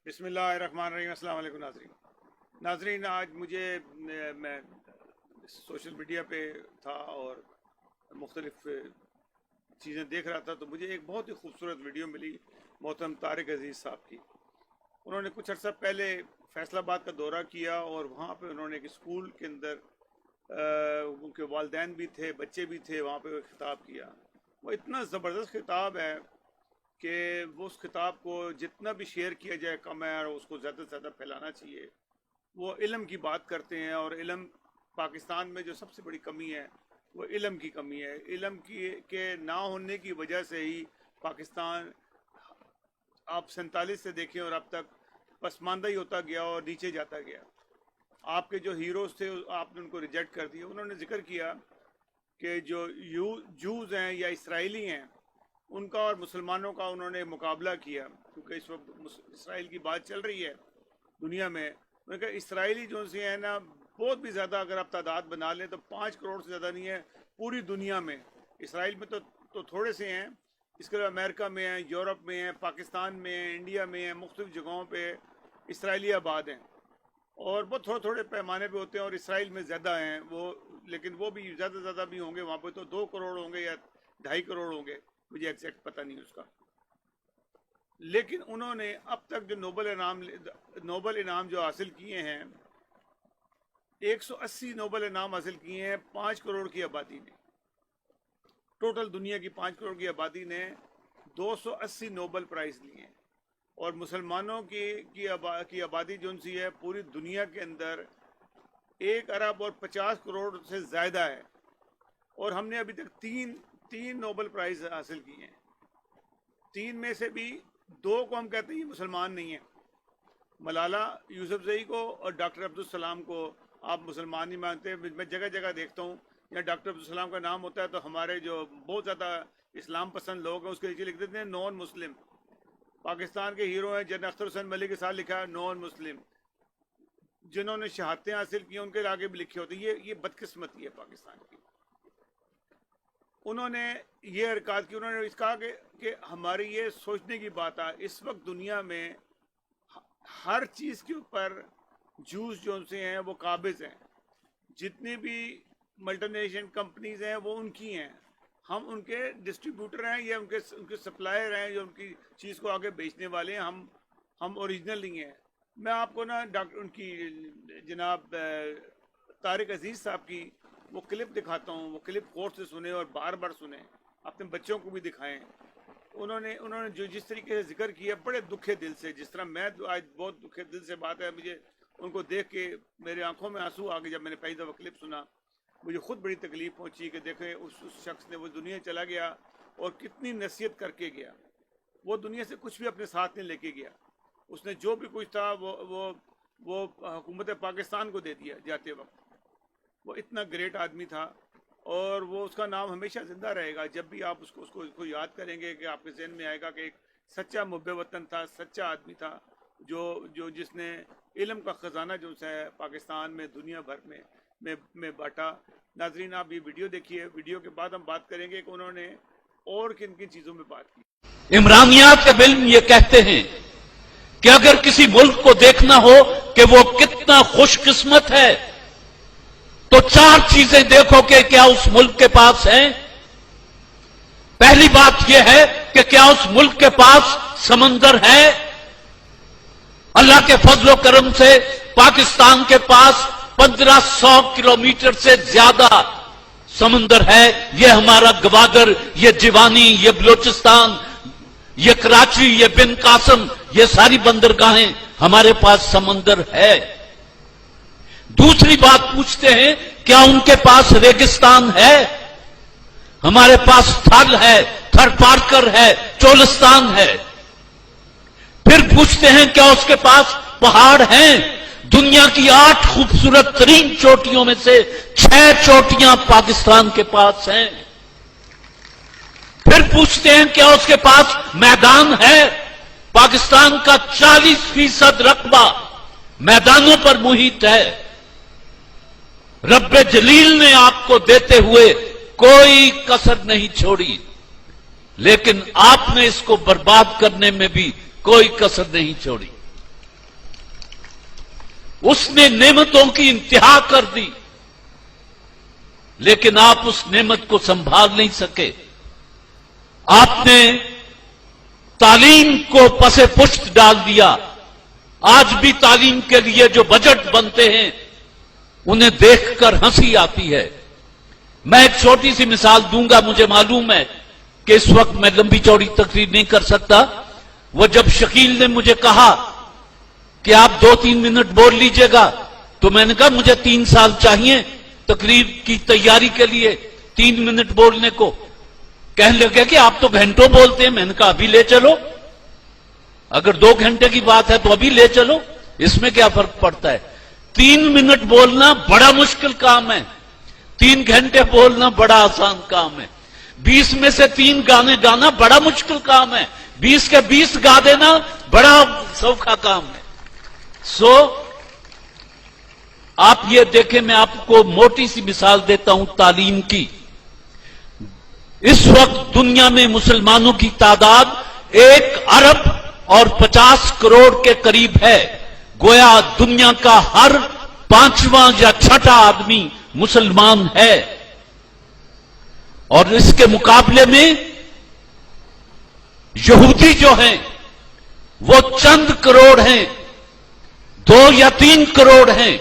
बिस्मिल्लाहिर्रहमानिर्रहीम। अस्सलाम वालेकुम नाज़रीन, आज मैं सोशल मीडिया पे था और मुख्तलिफ चीज़ें देख रहा था, तो मुझे एक बहुत ही खूबसूरत वीडियो मिली मोहतरम तारिक अजीज़ साहब की। उन्होंने कुछ अर्सा पहले फैसलाबाद का दौरा किया और वहाँ पे उन्होंने एक स्कूल के अंदर उनके वालिदैन भी थे, बच्चे भी थे, वहाँ पे खिताब किया। वो इतना ज़बरदस्त खिताब है कि वो उस खिताब को जितना भी शेयर किया जाए कम है, और उसको ज़्यादा से ज़्यादा फैलाना चाहिए। वो इल्म की बात करते हैं और इल्म पाकिस्तान में जो सबसे बड़ी कमी है वो इल्म की कमी है। इल्म की के ना होने की वजह से ही पाकिस्तान आप 47 से देखें और अब तक पसमानदा ही होता गया और नीचे जाता गया। आपके जो हीरोज़ थे आपने उनको रिजेक्ट कर दिया। उन्होंने जिक्र किया कि जो जूज़ हैं या इसराइली हैं उनका और मुसलमानों का उन्होंने मुकाबला किया, क्योंकि इस वक्त इसराइल की बात चल रही है दुनिया में। उन्होंने कहा इसराइली जो से हैं ना, बहुत भी ज़्यादा अगर आप तादाद बना लें तो 5 करोड़ से ज़्यादा नहीं है पूरी दुनिया में। इसराइल में तो थोड़े से हैं, इसके अलावा अमेरिका में हैं, यूरोप में हैं, पाकिस्तान में हैं, इंडिया में हैं, मुख्तलिफ जगहों पर इसराइली आबाद हैं और बहुत थोड़े थोड़े पैमाने पे होते हैं और इसराइल में ज़्यादा हैं वो, लेकिन वो भी ज़्यादा भी होंगे वहाँ पे तो 2 करोड़ होंगे या 2.5 करोड़ होंगे, मुझे एग्जैक्ट पता नहीं उसका। लेकिन उन्होंने अब तक जो नोबल इनाम जो हासिल किए हैं, 180 नोबल इनाम हासिल किए हैं 5 करोड़ की आबादी ने। टोटल दुनिया की 5 करोड़ की आबादी ने 280 नोबल प्राइज़ लिए हैं। और मुसलमानों की आबादी जो सी है पूरी दुनिया के अंदर 1 अरब और 50 करोड़ से ज़्यादा है, और हमने अभी तक तीन नोबल प्राइज़ हासिल किए हैं। 3 में से भी 2 को हम कहते हैं ये मुसलमान नहीं है। मलाला यूसुफजई को और डॉक्टर अब्दुल सलाम को आप मुसलमान नहीं मानते। मैं जगह जगह देखता हूँ या डॉक्टर अब्दुल सलाम का नाम होता है तो हमारे जो बहुत ज़्यादा इस्लाम पसंद लोग हैं उसके नीचे लिख देते हैं नॉन मुस्लिम। पाकिस्तान के हीरो हैं जनरल अख्तर हुसैन मलिक के साथ लिखा है नॉन मुस्लिम। जिन्होंने शहादतें हासिल की उनके आगे भी लिखे होते हैं। ये बदकिस्मती है पाकिस्तान की। उन्होंने ये हरकत की, उन्होंने इस कहा कि हमारी ये सोचने की बात है इस वक्त दुनिया में हर चीज़ के ऊपर जूस जो से हैं वो काबिज हैं। जितनी भी मल्टीनेशनल कंपनीज हैं वो उनकी हैं, हम उनके डिस्ट्रीब्यूटर हैं या उनके सप्लायर हैं जो उनकी चीज़ को आगे बेचने वाले हैं। हम ओरिजिनल नहीं हैं। मैं आपको ना उनकी जनाब तारिक अजीज़ साहब की वो क्लिप दिखाता हूँ। वो क्लिप गौर से सुने और बार बार सुने, अपने बच्चों को भी दिखाएं। उन्होंने जो जिस तरीके से जिक्र किया बड़े दुखे दिल से, जिस तरह मैं आज बहुत दुखे दिल से बात है, मुझे उनको देख के मेरे आंखों में आंसू आ गए। जब मैंने पहली दफ़ा क्लिप सुना मुझे खुद बड़ी तकलीफ़ पहुंची कि देखें उस शख्स ने वो दुनिया चला गया और कितनी नसीहत करके गया। वो दुनिया से कुछ भी अपने साथ नहीं लेके गया। उसने जो भी कुछ था वो हुकूमत पाकिस्तान को दे दिया जाते वक्त। वो इतना ग्रेट आदमी था और वो उसका नाम हमेशा ज़िंदा रहेगा। जब भी आप उसको याद करेंगे कि आपके ज़हन में आएगा कि एक सच्चा मुहब्बे वतन था, सच्चा आदमी था जो जिसने इल्म का ख़जाना जो है पाकिस्तान में दुनिया भर में बांटा। नाजरीन आप ये वीडियो देखिए, वीडियो के बाद हम बात करेंगे कि उन्होंने और किन किन चीज़ों में बात की। इमरानियात के बिल्म ये कहते हैं कि अगर किसी मुल्क को देखना हो कि वो कितना खुशकिस्मत है तो 4 चीजें देखो कि क्या उस मुल्क के पास हैं। पहली बात यह है कि क्या उस मुल्क के पास समंदर है। अल्लाह के फजलो करम से पाकिस्तान के पास 1500 किलोमीटर से ज्यादा समंदर है। यह हमारा गवादर, ये जिवानी, ये बलोचिस्तान, ये कराची, ये बिन कासम, ये सारी बंदरगाहें हमारे पास समंदर है। दूसरी बात पूछते हैं क्या उनके पास रेगिस्तान है। हमारे पास थल है, थर पारकर है, चोलिस्तान है। फिर पूछते हैं क्या उसके पास पहाड़ हैं। दुनिया की 8 खूबसूरत तरीन चोटियों में से 6 चोटियां पाकिस्तान के पास हैं। फिर पूछते हैं क्या उसके पास मैदान है। पाकिस्तान का 40% रकबा मैदानों पर मुहित है। रब्बे जलील ने आपको देते हुए कोई कसर नहीं छोड़ी, लेकिन आपने इसको बर्बाद करने में भी कोई कसर नहीं छोड़ी। اس نے نعمتوں کی انتہا کر دی، لیکن آپ اس نعمت کو سنبھال نہیں سکے۔ آپ نے تعلیم کو پس پشت ڈال دیا۔ آج بھی تعلیم کے لیے جو بجٹ بنتے ہیں انہیں دیکھ کر ہنسی آتی ہے۔ میں ایک چھوٹی سی مثال دوں گا، مجھے معلوم ہے کہ اس وقت میں لمبی چوڑی تقریر نہیں کر سکتا۔ وہ جب شکیل نے مجھے کہا کہ آپ 2-3 منٹ بول لیجئے گا، تو میں نے کہا مجھے 3 سال چاہیے تقریر کی تیاری کے لیے 3 منٹ بولنے کو۔ کہنے لگے کہ آپ تو گھنٹوں بولتے ہیں۔ میں نے کہا ابھی لے چلو، اگر 2 گھنٹے کی بات ہے تو ابھی لے چلو، اس میں کیا فرق پڑتا ہے؟ 3 منٹ بولنا بڑا مشکل کام ہے، 3 گھنٹے بولنا بڑا آسان کام ہے۔ 20 میں سے 3 گانے گانا بڑا مشکل کام ہے، 20 کے 20 گا دینا بڑا سوکھا کام ہے۔ آپ یہ دیکھیں، میں آپ کو موٹی سی مثال دیتا ہوں تعلیم کی۔ اس وقت دنیا میں مسلمانوں کی تعداد 1 ارب اور 50 کروڑ کے قریب ہے۔ گویا دنیا کا ہر 5واں یا 6واں آدمی مسلمان ہے، اور اس کے مقابلے میں یہودی جو ہیں وہ چند کروڑ ہیں، 2 یا 3 کروڑ ہیں۔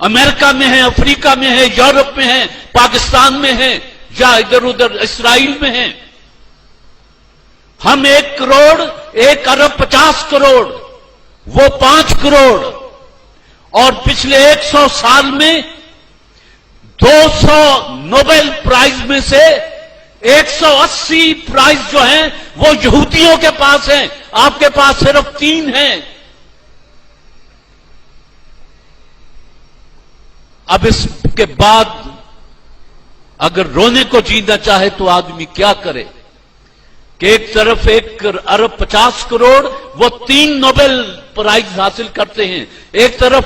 امریکہ میں ہیں، افریقہ میں ہیں، یورپ میں ہیں، پاکستان میں ہیں، یا ادھر ادھر اسرائیل میں ہیں۔ ہم 1 کروڑ 1 ارب 50 کروڑ، وہ 5 کروڑ، اور پچھلے 100 سال میں 200 نوبل پرائز میں سے 180 پرائز جو ہیں وہ یہودیوں کے پاس ہیں، آپ کے پاس صرف 3 ہیں۔ اب اس کے بعد اگر رونے کو جینا چاہے تو آدمی کیا کرے کہ ایک طرف 1 ارب 50 کروڑ وہ 3 نوبل پرائز حاصل کرتے ہیں، ایک طرف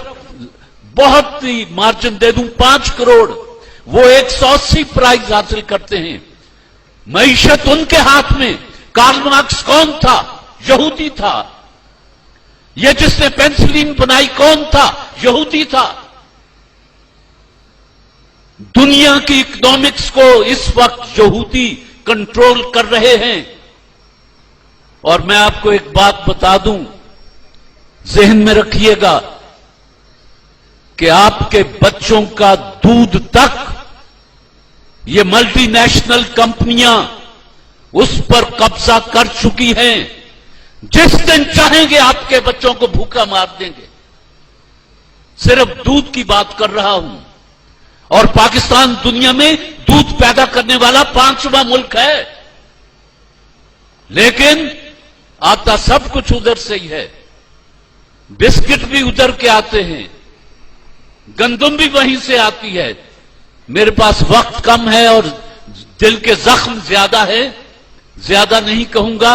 بہت ہی مارجن دے دوں 5 کروڑ وہ 180 پرائز حاصل کرتے ہیں۔ معیشت ان کے ہاتھ میں۔ کارل مارکس کون تھا؟ یہودی تھا۔ یہ جس نے پینسلین بنائی کون تھا؟ یہودی تھا۔ دنیا کی اکنامکس کو اس وقت یہودی کنٹرول کر رہے ہیں۔ اور میں آپ کو ایک بات بتا دوں، ذہن میں رکھیے گا کہ آپ کے بچوں کا دودھ تک یہ ملٹی نیشنل کمپنیاں اس پر قبضہ کر چکی ہیں۔ جس دن چاہیں گے آپ کے بچوں کو بھوکا مار دیں گے۔ صرف دودھ کی بات کر رہا ہوں، اور پاکستان دنیا میں دودھ پیدا کرنے والا 5واں ملک ہے، لیکن آتا سب کچھ ادھر سے ہی ہے۔ بسکٹ بھی ادھر کے آتے ہیں، گندم بھی وہیں سے آتی ہے۔ میرے پاس وقت کم ہے اور دل کے زخم زیادہ ہے، زیادہ نہیں کہوں گا،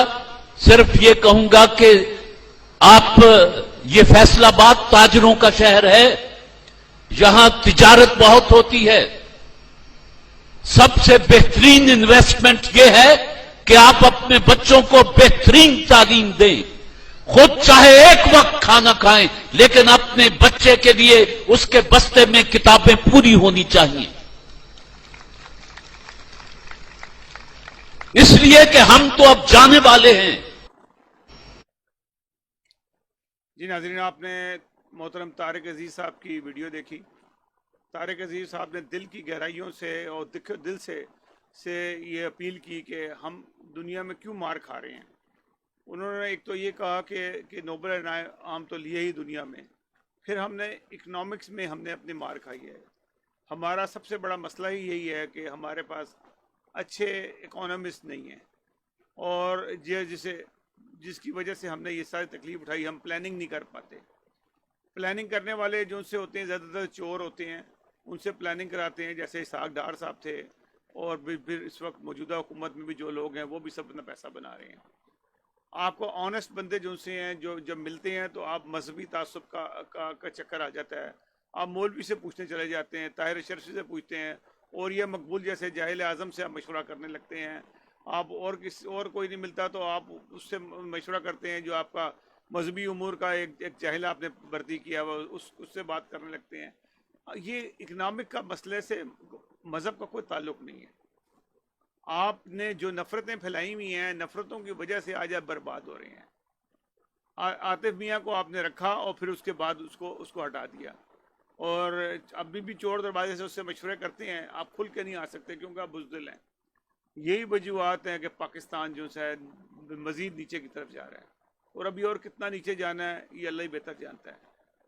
صرف یہ کہوں گا کہ آپ، یہ فیصل آباد تاجروں کا شہر ہے، یہاں تجارت بہت ہوتی ہے۔ سب سے بہترین انویسٹمنٹ یہ ہے کہ آپ اپنے بچوں کو بہترین تعلیم دیں، خود چاہے 1 وقت کھانا کھائیں، لیکن اپنے بچے کے لیے اس کے بستے میں کتابیں پوری ہونی چاہیے۔ اس لیے کہ ہم تو اب جانے والے ہیں۔ جی ناظرین، آپ نے محترم طارق عزیز صاحب کی ویڈیو دیکھی۔ طارق عزیز صاحب نے دل کی گہرائیوں سے اور دل سے یہ اپیل کی کہ ہم دنیا میں کیوں مار کھا رہے ہیں۔ انہوں نے ایک تو یہ کہا کہ نوبل انعام تو لیے ہی دنیا میں، پھر ہم نے اکنامکس میں ہم نے اپنی مار کھائی ہے۔ ہمارا سب سے بڑا مسئلہ ہی یہی ہے کہ ہمارے پاس اچھے اکانومسٹ نہیں ہیں، اور جس کی وجہ سے ہم نے یہ ساری تکلیف اٹھائی۔ ہم پلاننگ نہیں کر پاتے۔ پلاننگ کرنے والے جو ان سے ہوتے ہیں زیادہ تر چور ہوتے ہیں، ان سے پلاننگ کراتے ہیں، جیسے اسحاق ڈار صاحب تھے، اور پھر اس وقت موجودہ حکومت میں بھی جو لوگ ہیں وہ بھی سب اپنا پیسہ بنا رہے ہیں۔ آپ کو آنیسٹ بندے جو سے ہیں، جو جب ملتے ہیں تو آپ مذہبی تعصب کا چکر آ جاتا ہے۔ آپ مولوی سے پوچھنے چلے جاتے ہیں، طاہر شرفی سے پوچھتے ہیں، اور یہ مقبول جیسے جاہل اعظم سے آپ مشورہ کرنے لگتے ہیں۔ آپ اور کوئی نہیں ملتا تو آپ اس سے مشورہ کرتے ہیں جو آپ کا مذہبی امور کا ایک جاہل آپ نے بھرتی کیا ہوا اس سے بات کرنے لگتے ہیں. یہ اکنامک کا مسئلے سے مذہب کا کوئی تعلق نہیں ہے. آپ نے جو نفرتیں پھیلائی ہوئی ہیں، نفرتوں کی وجہ سے آج آپ برباد ہو رہے ہیں. عاطف میاں کو آپ نے رکھا اور پھر اس کے بعد اس کو ہٹا دیا، اور ابھی بھی چور دروازے سے اس سے مشورے کرتے ہیں. آپ کھل کے نہیں آ سکتے کیونکہ آپ بزدل ہیں. یہی وجوہات ہیں کہ پاکستان جو ہے مزید نیچے کی طرف جا رہا ہے، اور ابھی اور کتنا نیچے جانا ہے یہ اللہ ہی بہتر جانتا ہے.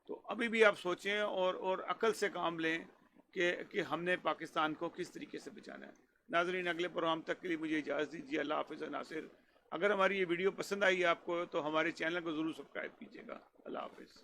تو ابھی بھی آپ سوچیں اور عقل سے کام لیں کہ ہم نے پاکستان کو کس طریقے سے بچانا ہے. ناظرین، اگلے پروگرام تک کے لیے مجھے اجازت دیجیے. اللہ حافظ. ناصر، اگر ہماری یہ ویڈیو پسند آئی آپ کو تو ہمارے چینل کو ضرور سبسکرائب کیجیے گا. اللہ حافظ.